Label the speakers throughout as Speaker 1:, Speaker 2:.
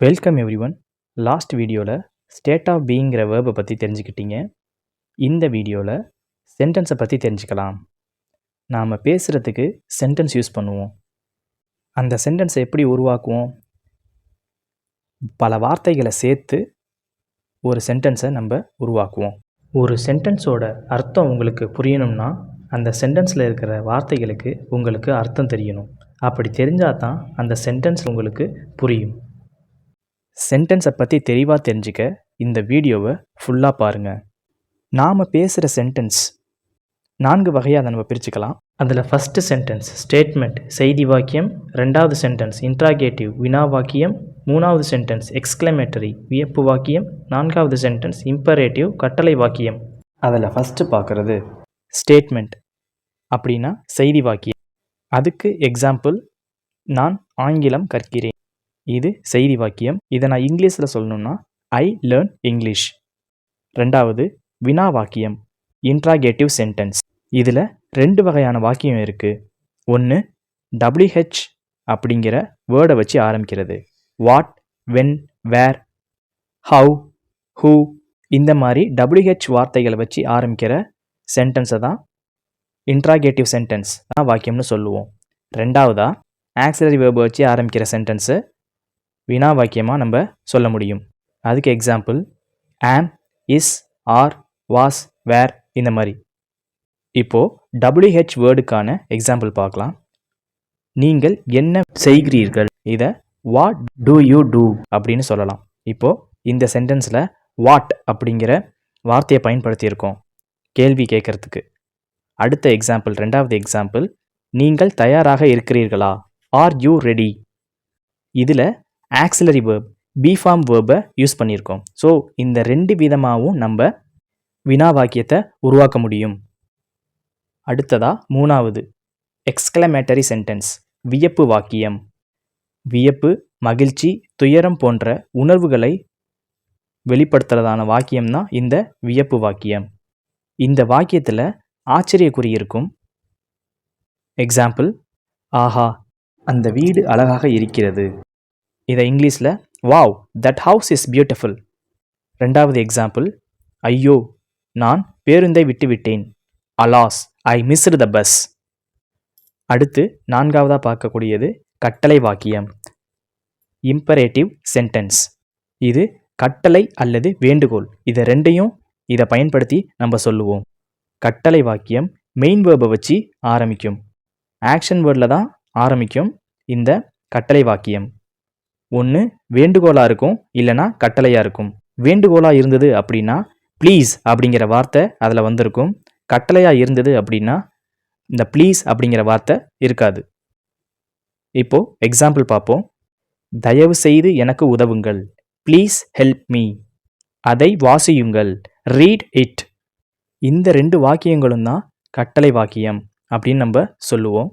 Speaker 1: Welcome everyone. Last வீடியோவில் state of பீயிங்கிற வேர்பை பற்றி தெரிஞ்சுக்கிட்டீங்க. இந்த வீடியோவில் சென்டென்ஸை பற்றி தெரிஞ்சுக்கலாம். நாம் பேசுகிறதுக்கு சென்டென்ஸ் யூஸ் பண்ணுவோம். அந்த சென்டென்ஸை எப்படி உருவாக்குவோம்? பல வார்த்தைகளை சேர்த்து ஒரு சென்டென்ஸை நம்ம உருவாக்குவோம். ஒரு சென்டென்ஸோட அர்த்தம் உங்களுக்கு புரியணும்னா அந்த சென்டென்ஸில் இருக்கிற வார்த்தைகளுக்கு உங்களுக்கு அர்த்தம் தெரியணும். அப்படி தெரிஞ்சால் தான் அந்த சென்டென்ஸ் உங்களுக்கு புரியும். சென்டென்ஸை பற்றி தெளிவாக தெரிஞ்சுக்க இந்த வீடியோவை ஃபுல்லாக பாருங்கள். நாம் பேசுகிற சென்டென்ஸ் 4 வகையாக அதை நம்ம பிரிச்சுக்கலாம். அதில் ஃபஸ்ட்டு சென்டென்ஸ் ஸ்டேட்மெண்ட் செய்தி வாக்கியம், 2வது சென்டென்ஸ் இன்ட்ராகேட்டிவ் வினா வாக்கியம், 3வது சென்டென்ஸ் எக்ஸ்க்ளமேட்டரி வியப்பு வாக்கியம், 4வது சென்டென்ஸ் இம்பரேட்டிவ் கட்டளை வாக்கியம். அதில் ஃபஸ்ட்டு பார்க்குறது ஸ்டேட்மெண்ட் அப்படின்னா செய்தி வாக்கியம். அதுக்கு எக்ஸாம்பிள், நான் ஆங்கிலம் கற்கிறேன். இது செய்தி வாக்கியம். இதை நான் இங்கிலீஷில் சொல்லணும்னா ஐ லேர்ன் இங்கிலீஷ். 2வது வினா வாக்கியம் இன்ட்ராகேட்டிவ் சென்டென்ஸ். இதில் 2 வகையான வாக்கியம் இருக்குது. ஒன்று WH அப்படிங்கிற வேர்டை வச்சு ஆரம்பிக்கிறது. What, when, where, how, who இந்த மாதிரி WH வார்த்தைகளை வச்சு ஆரம்பிக்கிற சென்டென்ஸை தான் இன்ட்ராகேட்டிவ் சென்டென்ஸ் வாக்கியம்னு சொல்லுவோம். 2வதாக ஆக்சிலரி வேர்பை வச்சு ஆரம்பிக்கிற சென்டென்ஸு வினா வாக்கியமாக நம்ம சொல்ல முடியும். அதுக்கு எக்ஸாம்பிள் ஆம், இஸ், ஆர், வாஸ், வேர் இந்த மாதிரி. இப்போது WH வேர்டுக்கான எக்ஸாம்பிள் பார்க்கலாம். நீங்கள் என்ன செய்கிறீர்கள், இதை வாட் டு யூ டூ அப்படின்னு சொல்லலாம். இப்போது இந்த சென்டென்ஸில் வாட் அப்படிங்கிற வார்த்தையை பயன்படுத்தியிருக்கோம் கேள்வி கேட்குறதுக்கு. அடுத்த எக்ஸாம்பிள், 2வது எக்ஸாம்பிள், நீங்கள் தயாராக இருக்கிறீர்களா, ஆர் யூ ரெடி. இதில் ஆக்சிலரி வேர்ப் பி ஃபார்ம் வேர்பை யூஸ் பண்ணியிருக்கோம். ஸோ இந்த 2 விதமாகவும் நம்ம வினா வாக்கியத்தை உருவாக்க முடியும். அடுத்ததாக 3வது எக்ஸ்க்ளமேட்டரி சென்டென்ஸ் வியப்பு வாக்கியம். வியப்பு, மகிழ்ச்சி, துயரம் போன்ற உணர்வுகளை வெளிப்படுத்துறதான வாக்கியம்தான் இந்த வியப்பு வாக்கியம். இந்த வாக்கியத்தில் ஆச்சரியக்குறி இருக்கும். எக்ஸாம்பிள், ஆஹா அந்த வீடு அழகாக இருக்கிறது. இதை இங்கிலீஷில் wow that house is beautiful. 2வது எக்ஸாம்பிள், ஐயோ நான் பேருந்தை விட்டுவிட்டேன், alas I missed the bus. அடுத்து 4வதாக பார்க்கக்கூடியது கட்டளை வாக்கியம் இம்பரேட்டிவ் சென்டென்ஸ். இது கட்டளை அல்லது வேண்டுகோள், இதை 2ஐயும் இதை பயன்படுத்தி நம்ம சொல்லுவோம். கட்டளை வாக்கியம் மெயின் வேர்பை வச்சு ஆரம்பிக்கும். ஆக்ஷன் வேர்டில் தான் ஆரம்பிக்கும். இந்த கட்டளை வாக்கியம் ஒன்று வேண்டுகோளாக இருக்கும், இல்லைனா கட்டளையாக இருக்கும். வேண்டுகோளாக இருந்தது அப்படின்னா ப்ளீஸ் அப்படிங்கிற வார்த்தை அதில் வந்திருக்கும். கட்டளையாக இருந்தது அப்படின்னா இந்த ப்ளீஸ் அப்படிங்கிற வார்த்தை இருக்காது. இப்போது எக்ஸாம்பிள் பார்ப்போம். தயவு செய்து எனக்கு உதவுங்கள், ப்ளீஸ் ஹெல்ப் மீ. அதை வாசியுங்கள், ரீட் இட். இந்த 2 வாக்கியங்களும் தான் கட்டளை வாக்கியம் அப்படின்னு நம்ம சொல்லுவோம்.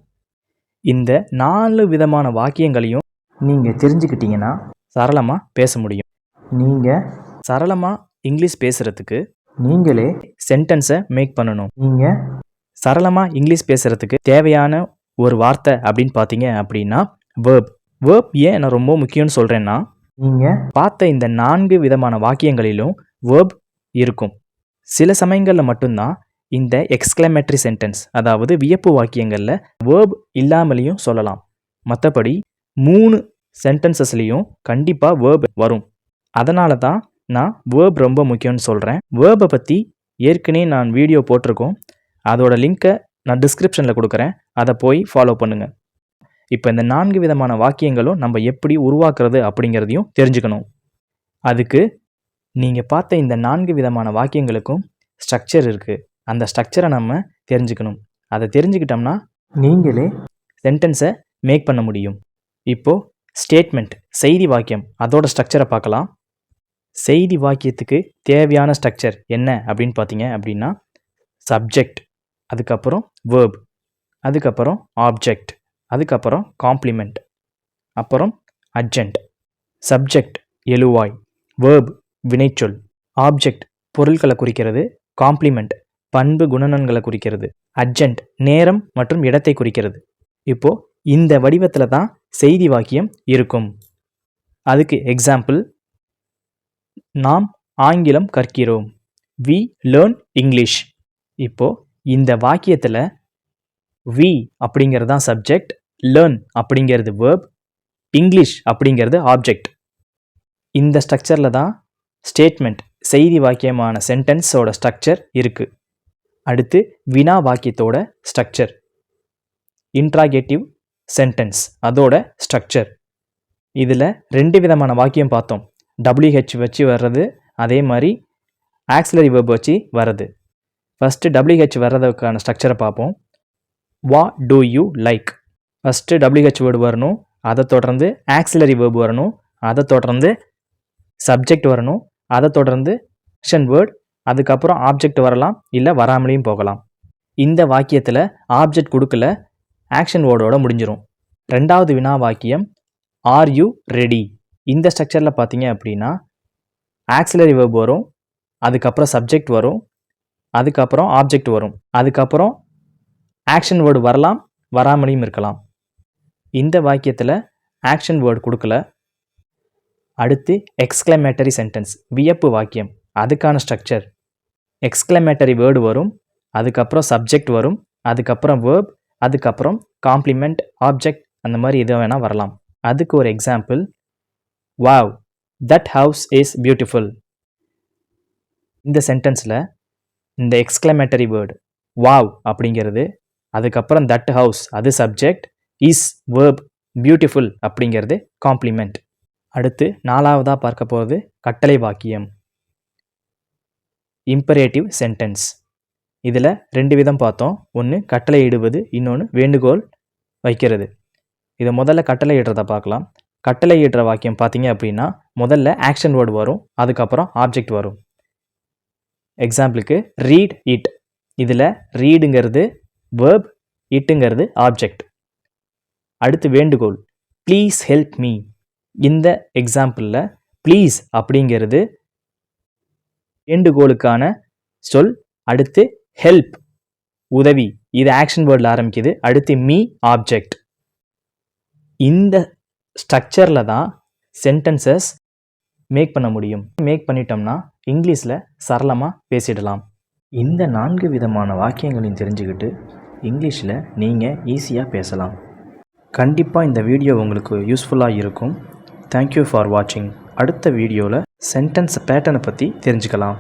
Speaker 1: இந்த 4 விதமான வாக்கியங்களையும் நீங்கள் தெரிஞ்சுக்கிட்டீங்கன்னா சரளமாக பேச முடியும். நீங்கள் சரளமாக இங்கிலீஷ் பேசுகிறதுக்கு நீங்களே சென்டென்ஸை மேக் பண்ணணும். நீங்கள் சரளமாக இங்கிலீஷ் பேசுகிறதுக்கு தேவையான ஒரு வார்த்தை அப்படின்னு பார்த்தீங்க அப்படின்னா வேர்ப். வேர்ப் ஏன் நான் ரொம்ப முக்கியம்னு சொல்கிறேன்னா, நீங்கள் பார்த்த இந்த 4 விதமான வாக்கியங்களிலும் வேர்ப் இருக்கும். சில சமயங்களில் மட்டும்தான் இந்த எக்ஸ்க்ளமேட்டரி சென்டென்ஸ் அதாவது வியப்பு வாக்கியங்களில் வேர்ப் இல்லாமலேயும் சொல்லலாம். மற்றபடி 3 சென்டென்சஸ்லேயும் கண்டிப்பாக வேர்ப் வரும். அதனால தான் நான் வேர்ப் ரொம்ப முக்கியம்னு சொல்கிறேன். வேர்பை பற்றி ஏற்கனவே நான் வீடியோ போட்டிருக்கோம். அதோட லிங்க்கை நான் டிஸ்கிரிப்ஷனில் கொடுக்குறேன், அதை போய் ஃபாலோ பண்ணுங்கள். இப்போ இந்த 4 விதமான வாக்கியங்களும் நம்ம எப்படி உருவாக்குறது அப்படிங்கிறதையும் தெரிஞ்சுக்கணும். அதுக்கு நீங்கள் பார்த்த இந்த 4 விதமான வாக்கியங்களுக்கும் ஸ்ட்ரக்சர் இருக்குது. அந்த ஸ்ட்ரக்சரை நம்ம தெரிஞ்சுக்கணும். அதை தெரிஞ்சுக்கிட்டோம்னா நீங்களே சென்டென்ஸை மேக் பண்ண முடியும். இப்போது ஸ்டேட்மெண்ட் செய்தி வாக்கியம் அதோட ஸ்ட்ரக்சரை பார்க்கலாம். செய்தி வாக்கியத்துக்கு தேவையான ஸ்ட்ரக்சர் என்ன அப்படின்னு பார்த்தீங்க அப்படின்னா சப்ஜெக்ட், அதுக்கப்புறம் வேர்ப், அதுக்கப்புறம் ஆப்ஜெக்ட், அதுக்கப்புறம் காம்ப்ளிமெண்ட், அப்புறம் அட்ஜென்ட். சப்ஜெக்ட் எழுவாய், வேர்ப் வினைச்சொல், ஆப்ஜெக்ட் பொருட்களை குறிக்கிறது, காம்ப்ளிமெண்ட் பண்பு குணநலன்களை குறிக்கிறது, அட்ஜென்ட் நேரம் மற்றும் இடத்தை குறிக்கிறது. இப்போது இந்த வடிவத்தில் தான் செய்தி வாக்கியம் இருக்கும். அதுக்கு எக்ஸாம்பிள், நாம் ஆங்கிலம் கற்கிறோம். We learn English. இப்போ இந்த வாக்கியத்தில் we அப்படிங்கிறது தான் சப்ஜெக்ட், learn அப்படிங்கிறது verb, இங்கிலீஷ் அப்படிங்கிறது ஆப்ஜெக்ட். இந்த ஸ்ட்ரக்சரில் தான் ஸ்டேட்மெண்ட் செய்தி வாக்கியமான சென்டென்ஸோட ஸ்ட்ரக்சர் இருக்குது. அடுத்து வினா வாக்கியத்தோட ஸ்ட்ரக்சர், இன்ட்ராகேட்டிவ் சென்டென்ஸ் அதோட ஸ்ட்ரக்சர். இதில் 2 விதமான வாக்கியம் பார்த்தோம். WH வச்சு வர்றது, அதே மாதிரி ஆக்சிலரி வெர்ப் வச்சு வர்றது. ஃபஸ்ட்டு WH வர்றதுக்கான ஸ்ட்ரக்சரை பார்ப்போம். What do you like? First WH word வரணும், அதை தொடர்ந்து ஆக்சிலரி வெர்ப் வரணும், அதை தொடர்ந்து சப்ஜெக்ட் வரணும், அதை தொடர்ந்து ஆக்ஷன் வேர்ட், அதுக்கப்புறம் ஆப்ஜெக்ட் வரலாம், இல்லை வராமலையும் போகலாம். இந்த வாக்கியத்தில் ஆப்ஜெக்ட் கொடுக்கல, ஆக்ஷன் வேர்டோட முடிஞ்சிடும். 2வது வினா வாக்கியம் ஆர் யூ ரெடி? இந்த ஸ்ட்ரக்சரில் பார்த்தீங்க அப்படின்னா ஆக்சிலரி வெர்ப் வரும், அதுக்கப்புறம் சப்ஜெக்ட் வரும், அதுக்கப்புறம் ஆப்ஜெக்ட் வரும், அதுக்கப்புறம் ஆக்ஷன் வேர்டு வரலாம், வராமலையும் இருக்கலாம். இந்த வாக்கியத்தில் ஆக்ஷன் வேர்டு கொடுக்கல. அடுத்து எக்ஸ்க்ளமேட்டரி சென்டென்ஸ், வியப்பு வாக்கியம், அதுக்கான ஸ்ட்ரக்சர் எக்ஸ்க்ளமேட்டரி வேர்டு வரும், அதுக்கப்புறம் சப்ஜெக்ட் வரும், அதுக்கப்புறம் வேர்ப், அதுக்கப்புறம் காம்ப்ளிமெண்ட், ஆப்ஜெக்ட், அந்த மாதிரி எது வேணால் வரலாம். அதுக்கு ஒரு example, wow that house is beautiful. இந்த சென்டென்ஸில் இந்த எக்ஸ்க்ளமேட்டரி வேர்டு வாவ் அப்படிங்கிறது, அதுக்கப்புறம் தட் ஹவுஸ் அது சப்ஜெக்ட், இஸ் வேர்ப், பியூட்டிஃபுல் அப்படிங்கிறது காம்ப்ளிமெண்ட். அடுத்து 4வதாக பார்க்க போகிறது கட்டளை வாக்கியம், இம்பரேட்டிவ் சென்டென்ஸ். இதில் 2 விதம் பார்த்தோம். ஒன்று கட்டளை இடுவது, இன்னொன்று வேண்டுகோள் வைக்கிறது. இதை முதல்ல கட்டளை இடுறதை பார்க்கலாம். கட்டளை இடுற வாக்கியம் பார்த்தீங்க அப்படின்னா முதல்ல ஆக்ஷன் வேர்டு வரும், அதுக்கப்புறம் ஆப்ஜெக்ட் வரும். எக்ஸாம்பிளுக்கு ரீட் இட். இதில் ரீடுங்கிறது வேர்ப், இட்டுங்கிறது ஆப்ஜெக்ட். அடுத்து வேண்டுகோள், ப்ளீஸ் ஹெல்ப் மீ. இந்த எக்ஸாம்பிளில் ப்ளீஸ் அப்படிங்கிறது வேண்டுகோளுக்கான சொல். அடுத்து ஹெல்ப் உதவி, இது ஆக்ஷன் வேர்டில் ஆரம்பிக்குது. அடுத்து மீ ஆப்ஜெக்ட். இந்த ஸ்ட்ரக்சரில் தான் சென்டென்சஸ் மேக் பண்ண முடியும். மேக் பண்ணிட்டோம்னா இங்கிலீஷில் சரளமாக பேசிடலாம். இந்த 4 விதமான வாக்கியங்களையும் தெரிஞ்சுக்கிட்டு இங்கிலீஷில் நீங்கள் ஈஸியாக பேசலாம். கண்டிப்பாக இந்த வீடியோ உங்களுக்கு யூஸ்ஃபுல்லாக இருக்கும். தேங்க்யூ ஃபார் வாட்சிங். அடுத்த வீடியோவில் சென்டென்ஸ் பேட்டர்னை பற்றி தெரிஞ்சுக்கலாம்.